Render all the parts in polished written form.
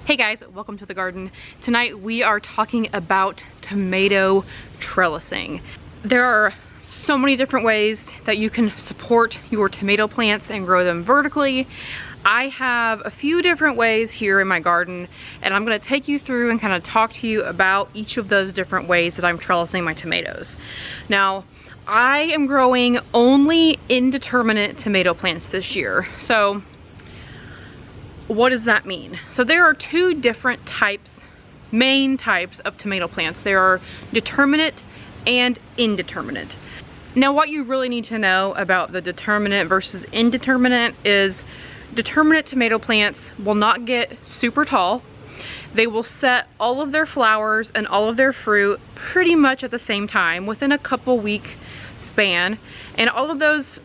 Hey guys, welcome to the garden. Tonight we are talking about tomato trellising. There are so many different ways that you can support your tomato plants and grow them vertically. I have a few different ways here in my garden, and I'm going to take you through and kind of talk to you about each of those different ways that I'm trellising my tomatoes. Now, I am growing only indeterminate tomato plants this year. So what does that mean? So there are two different types, main types of tomato plants. There are determinate and indeterminate. Now what you really need to know about the determinate versus indeterminate is determinate tomato plants will not get super tall. They will set all of their flowers and all of their fruit pretty much at the same time within a couple week span, and all of those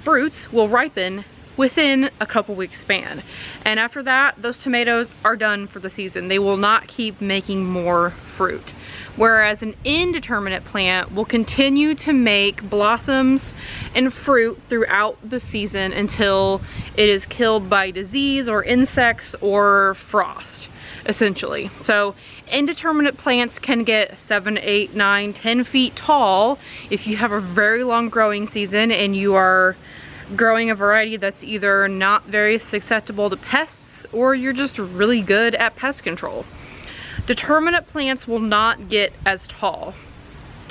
fruits will ripen within a couple weeks span. And after that, those tomatoes are done for the season. They will not keep making more fruit. Whereas an indeterminate plant will continue to make blossoms and fruit throughout the season until it is killed by disease or insects or frost, essentially. So indeterminate plants can get 7, 8, 9, 10 feet tall if you have a very long growing season and you are growing a variety that's either not very susceptible to pests or you're just really good at pest control. Determinate plants will not get as tall.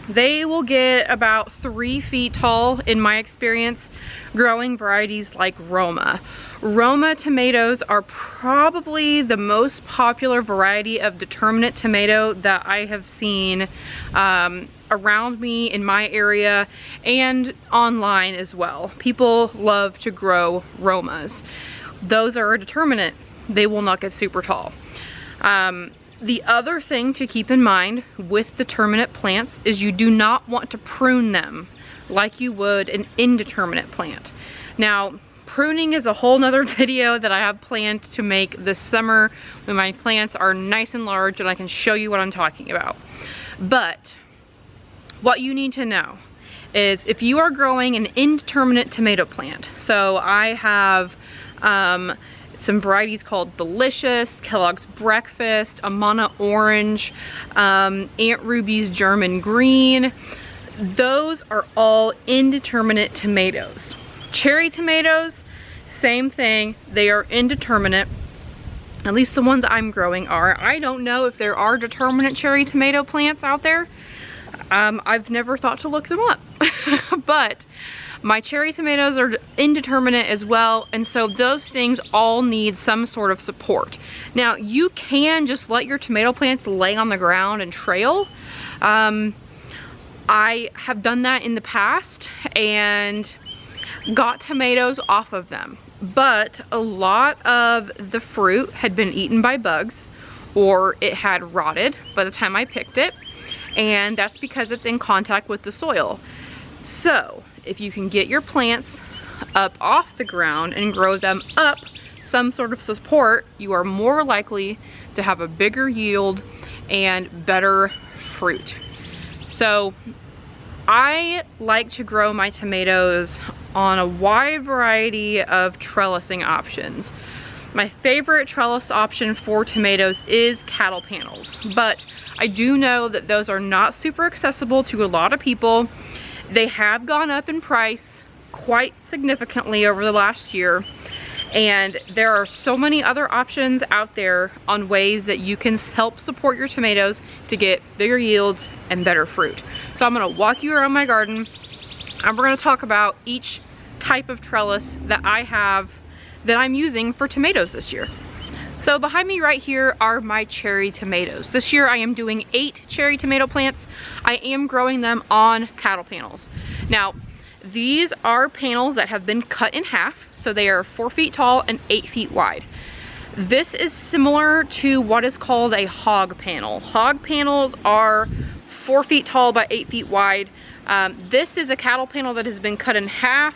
They will get about 3 feet tall in my experience growing varieties like Roma. Roma tomatoes are probably the most popular variety of determinate tomato that I have seen around me in my area and online as well. People love to grow Romas. Those are determinate. They will not get super tall. The other thing to keep in mind with determinate plants is you do not want to prune them like you would an indeterminate plant. Now, pruning is a whole nother video that I have planned to make this summer when my plants are nice and large and I can show you what I'm talking about. But what you need to know is if you are growing an indeterminate tomato plant, so I have some varieties called Delicious, Kellogg's Breakfast, Amana Orange, Aunt Ruby's German Green. Those are all indeterminate tomatoes. Cherry tomatoes, same thing. They are indeterminate. At least the ones I'm growing are. I don't know if there are determinate cherry tomato plants out there. I've never thought to look them up. But my cherry tomatoes are indeterminate as well, and so those things all need some sort of support. Now, you can just let your tomato plants lay on the ground and trail. I have done that in the past and got tomatoes off of them, but a lot of the fruit had been eaten by bugs or it had rotted by the time I picked it, and that's because it's in contact with the soil. So if you can get your plants up off the ground and grow them up some sort of support, you are more likely to have a bigger yield and better fruit. So I like to grow my tomatoes on a wide variety of trellising options. My favorite trellis option for tomatoes is cattle panels, but I do know that those are not super accessible to a lot of people. They have gone up in price quite significantly over the last year, and there are so many other options out there on ways that you can help support your tomatoes to get bigger yields and better fruit. So I'm gonna walk you around my garden and we're gonna talk about each type of trellis that I have that I'm using for tomatoes this year. So behind me right here are my cherry tomatoes. This year I am doing 8 cherry tomato plants. I am growing them on cattle panels. Now, these are panels that have been cut in half, so they are 4 feet tall and 8 feet wide. This is similar to what is called a hog panel. Hog panels are 4 feet tall by 8 feet wide. This is a cattle panel that has been cut in half,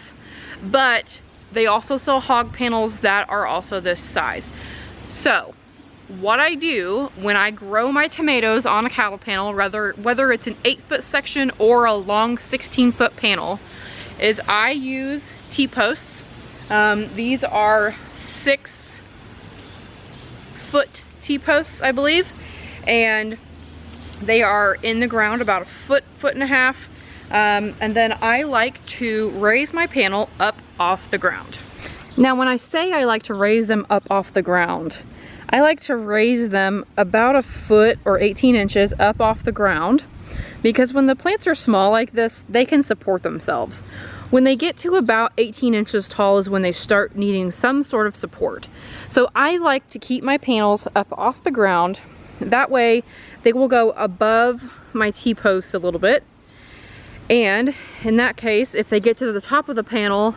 but they also sell hog panels that are also this size. So what I do when I grow my tomatoes on a cattle panel, whether it's an 8-foot section or a long 16-foot panel, is I use T-posts. These are 6-foot T-posts, I believe, and they are in the ground about a foot and a half. And then I like to raise my panel up off the ground. Now, when I say I like to raise them up off the ground, I like to raise them about a foot or 18 inches up off the ground, because when the plants are small like this, they can support themselves. When they get to about 18 inches tall is when they start needing some sort of support. So I like to keep my panels up off the ground. That way they will go above my T-posts a little bit. And in that case, if they get to the top of the panel,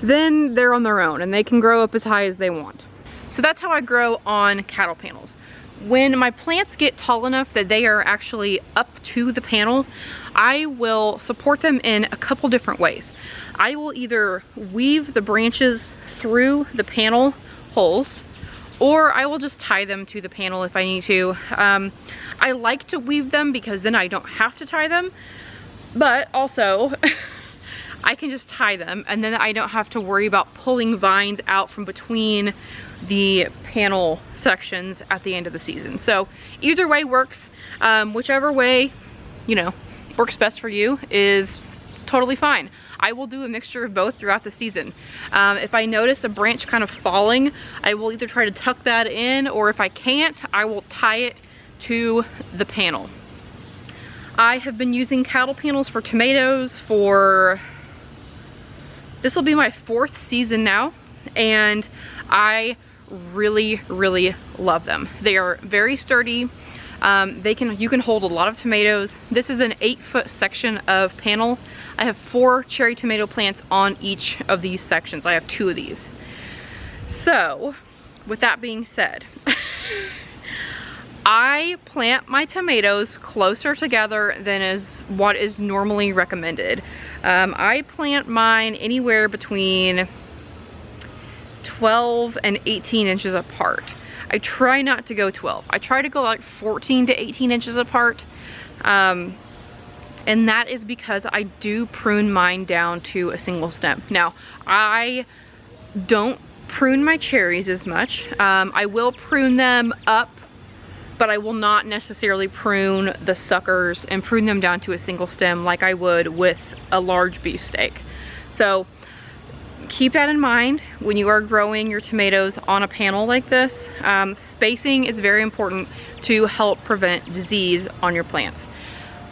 then they're on their own and they can grow up as high as they want. So that's how I grow on cattle panels. When my plants get tall enough that they are actually up to the panel, I will support them in a couple different ways. I will either weave the branches through the panel holes, or I will just tie them to the panel if I need to. I like to weave them because then I don't have to tie them, but also I can just tie them and then I don't have to worry about pulling vines out from between the panel sections at the end of the season. So either way works. Whichever way, you know, works best for you is totally fine. I will do a mixture of both throughout the season. If I notice a branch kind of falling, I will either try to tuck that in, or if I can't, I will tie it to the panel. I have been using cattle panels for tomatoes for, this will be my 4th season now, and I really love them. They are very sturdy. You can hold a lot of tomatoes. This is an 8-foot section of panel. I have 4 cherry tomato plants on each of these sections. I have 2 of these. So with that being said, I plant my tomatoes closer together than is what is normally recommended. I plant mine anywhere between 12 and 18 inches apart. I try not to go 12. I try to go like 14 to 18 inches apart. And that is because I do prune mine down to a single stem. Now, I don't prune my cherries as much. I will prune them up, but I will not necessarily prune the suckers and prune them down to a single stem like I would with a large beefsteak. So keep that in mind when you are growing your tomatoes on a panel like this. Spacing is very important to help prevent disease on your plants.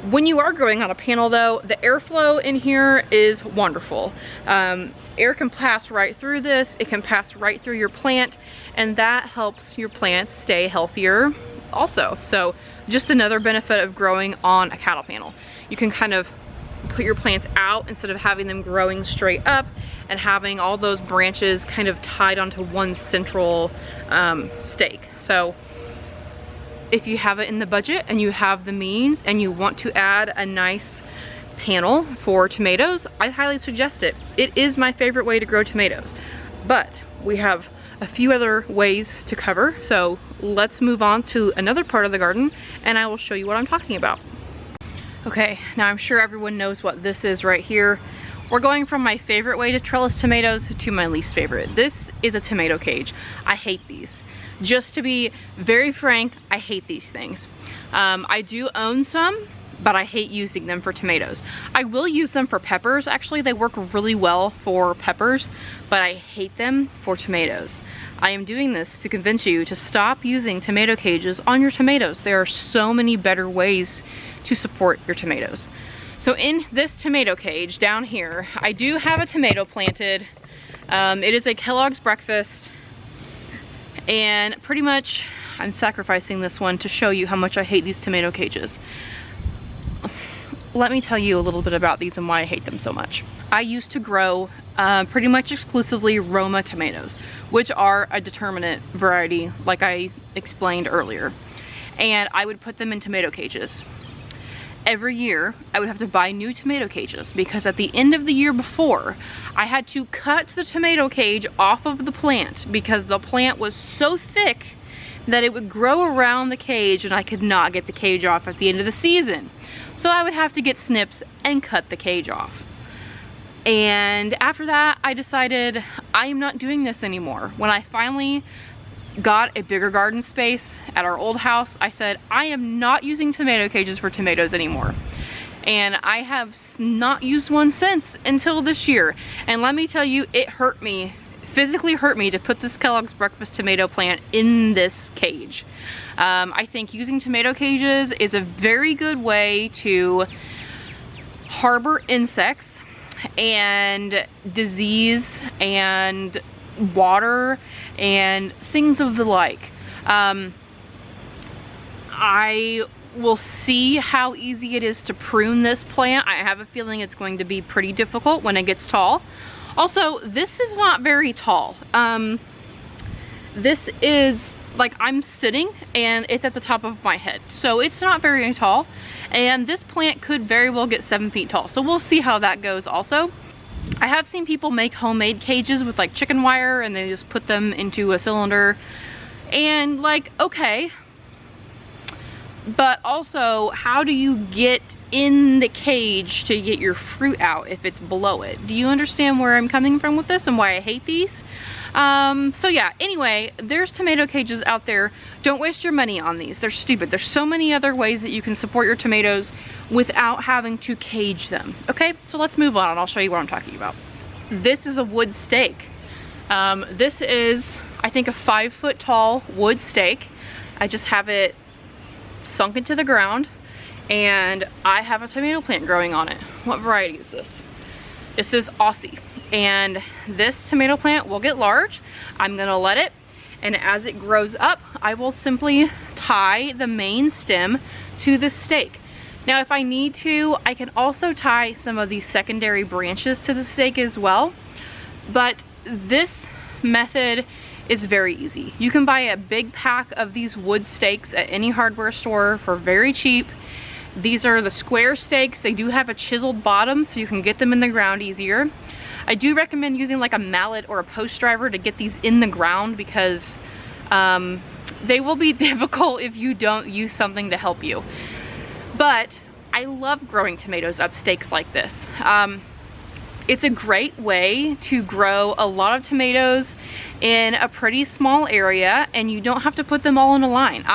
When you are growing on a panel though, the airflow in here is wonderful. Air can pass right through this, it can pass right through your plant, and that helps your plants stay healthier also. So just another benefit of growing on a cattle panel. You can kind of put your plants out instead of having them growing straight up and having all those branches kind of tied onto one central stake. So if you have it in the budget and you have the means and you want to add a nice panel for tomatoes, I highly suggest it. It is my favorite way to grow tomatoes, but we have a few other ways to cover. So let's move on to another part of the garden and I will show you what I'm talking about. Okay, now I'm sure everyone knows what this is right here. We're going from my favorite way to trellis tomatoes to my least favorite. This is a tomato cage. I hate these. Just to be very frank, I hate these things. I do own some, but I hate using them for tomatoes. I will use them for peppers. Actually, they work really well for peppers, but I hate them for tomatoes. I am doing this to convince you to stop using tomato cages on your tomatoes. There are so many better ways to support your tomatoes. So in this tomato cage down here, I do have a tomato planted. It is a Kellogg's breakfast, and pretty much I'm sacrificing this one to show you how much I hate these tomato cages. Let me tell you a little bit about these and why I hate them so much. I used to grow pretty much exclusively Roma tomatoes, which are a determinate variety like I explained earlier. And I would put them in tomato cages. Every year I would have to buy new tomato cages because at the end of the year before, I had to cut the tomato cage off of the plant because the plant was so thick that it would grow around the cage and I could not get the cage off at the end of the season. So I would have to get snips and cut the cage off. And after that, I decided I am not doing this anymore. When I finally got a bigger garden space at our old house, I said, I am not using tomato cages for tomatoes anymore. And I have not used one since until this year. And let me tell you, it hurt me, physically hurt me to put this Kellogg's breakfast tomato plant in this cage. I think using tomato cages is a very good way to harbor insects and disease and water and things of the like. I will see how easy it is to prune this plant. I have a feeling it's going to be pretty difficult when it gets tall. Also, this is not very tall. This is like, I'm sitting and it's at the top of my head, so it's not very tall, and this plant could very well get 7 feet tall, so we'll see how that goes. Also, I have seen people make homemade cages with like chicken wire and they just put them into a cylinder, and like, okay, but also, how do you get in the cage to get your fruit out if it's below it? Do you understand where I'm coming from with this and why I hate these? So yeah, anyway, there's tomato cages out there. Don't waste your money on these. They're stupid. There's so many other ways that you can support your tomatoes without having to cage them. Okay, so let's move on and I'll show you what I'm talking about. This is a wood stake. This is, I think, a 5 foot tall wood stake. I just have it sunk into the ground and I have a tomato plant growing on it. What variety is this? This is Aussie, and this tomato plant will get large. I'm gonna let it, and as it grows up, I will simply tie the main stem to the stake. Now, if I need to, I can also tie some of these secondary branches to the stake as well, but this method is very easy. You can buy a big pack of these wood stakes at any hardware store for very cheap. These are the square stakes. They do have a chiseled bottom, so you can get them in the ground easier. I do recommend using like a mallet or a post driver to get these in the ground, because they will be difficult if you don't use something to help you. But I love growing tomatoes up stakes like this. It's a great way to grow a lot of tomatoes in a pretty small area, and you don't have to put them all in a line.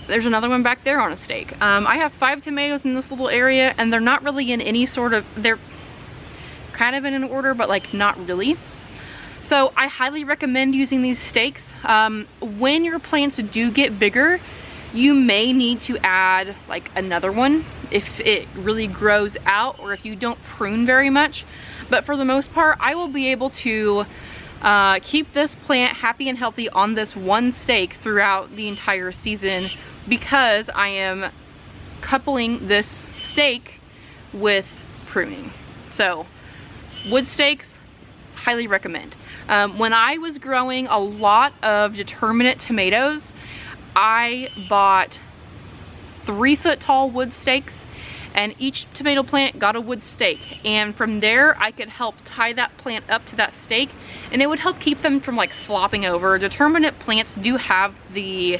There's another one back there on a stake. I have 5 tomatoes in this little area, and they're not really in any sort of, they're kind of in an order, but like not really. So I highly recommend using these stakes. When your plants do get bigger, you may need to add like another one if it really grows out, or if you don't prune very much. But for the most part, I will be able to keep this plant happy and healthy on this one stake throughout the entire season, because I am coupling this stake with pruning. So wood stakes, highly recommend. When I was growing a lot of determinate tomatoes, I bought 3 foot tall wood stakes, and each tomato plant got a wood stake, and from there I could help tie that plant up to that stake, and it would help keep them from like flopping over. Determinate plants do have the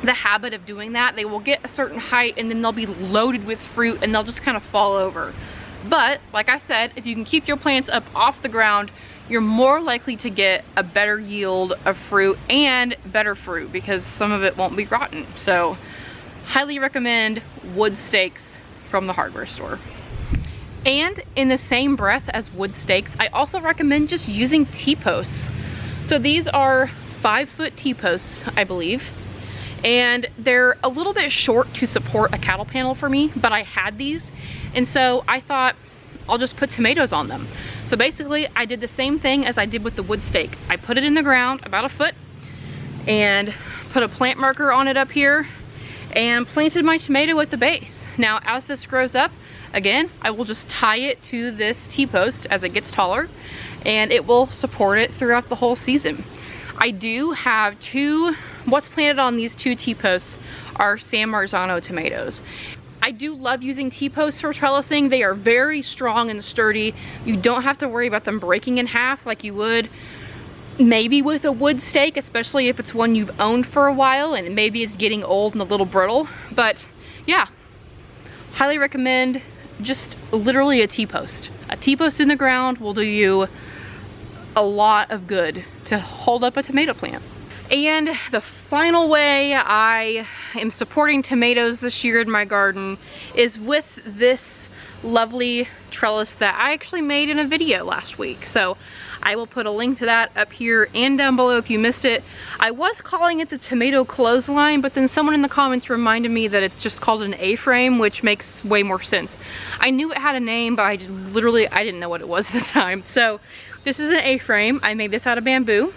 habit of doing that. They will get a certain height and then they'll be loaded with fruit and they'll just kind of fall over. But like I said, if you can keep your plants up off the ground, you're more likely to get a better yield of fruit and better fruit, because some of it won't be rotten. So highly recommend wood stakes from the hardware store. And in the same breath as wood stakes, I also recommend just using T-posts. So these are 5 foot T-posts, I believe, and they're a little bit short to support a cattle panel for me, but I had these, and so I thought I'll just put tomatoes on them. So basically I did the same thing as I did with the wood stake. I put it in the ground about 1 foot and put a plant marker on it up here and planted my tomato at the base. Now as this grows up, again, I will just tie it to this T-post as it gets taller, and it will support it throughout the whole season. I do have what's planted on these 2 T-posts are San Marzano tomatoes. I do love using T-posts for trellising. They are very strong and sturdy. You don't have to worry about them breaking in half like you would maybe with a wood stake, especially if it's one you've owned for a while and maybe it's getting old and a little brittle. But yeah, highly recommend just literally a T-post. A T-post in the ground will do you a lot of good to hold up a tomato plant. And the final way I am supporting tomatoes this year in my garden is with this lovely trellis that I actually made in a video last week. So I will put a link to that up here and down below if you missed it. I was calling it the tomato clothesline, but then someone in the comments reminded me that it's just called an A-frame, which makes way more sense. I knew it had a name, but I didn't know what it was at the time. So this is an A-frame. I made this out of bamboo.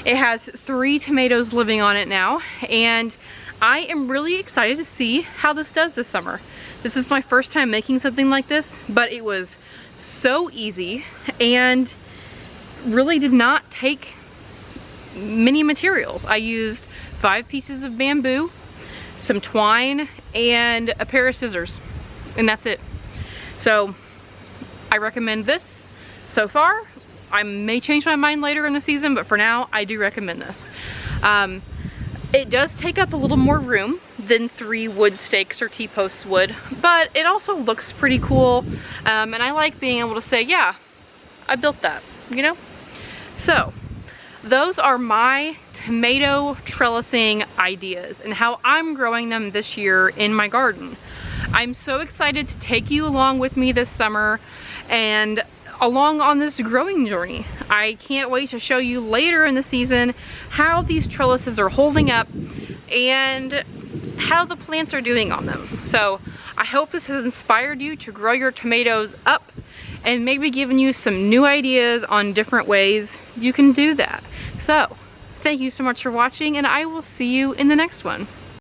It has 3 tomatoes living on it now, and I am really excited to see how this does this summer. This is my first time making something like this, but it was so easy and really did not take many materials. I used 5 pieces of bamboo, some twine, and a pair of scissors, and that's it. So I recommend this so far. I may change my mind later in the season, but for now, I do recommend this. It does take up a little more room than 3 wood stakes or T-posts would, but it also looks pretty cool. And I like being able to say, yeah, I built that, you know? So those are my tomato trellising ideas and how I'm growing them this year in my garden. I'm so excited to take you along with me this summer and along on this growing journey. I can't wait to show you later in the season how these trellises are holding up and how the plants are doing on them. So I hope this has inspired you to grow your tomatoes up and maybe given you some new ideas on different ways you can do that. So thank you so much for watching, and I will see you in the next one.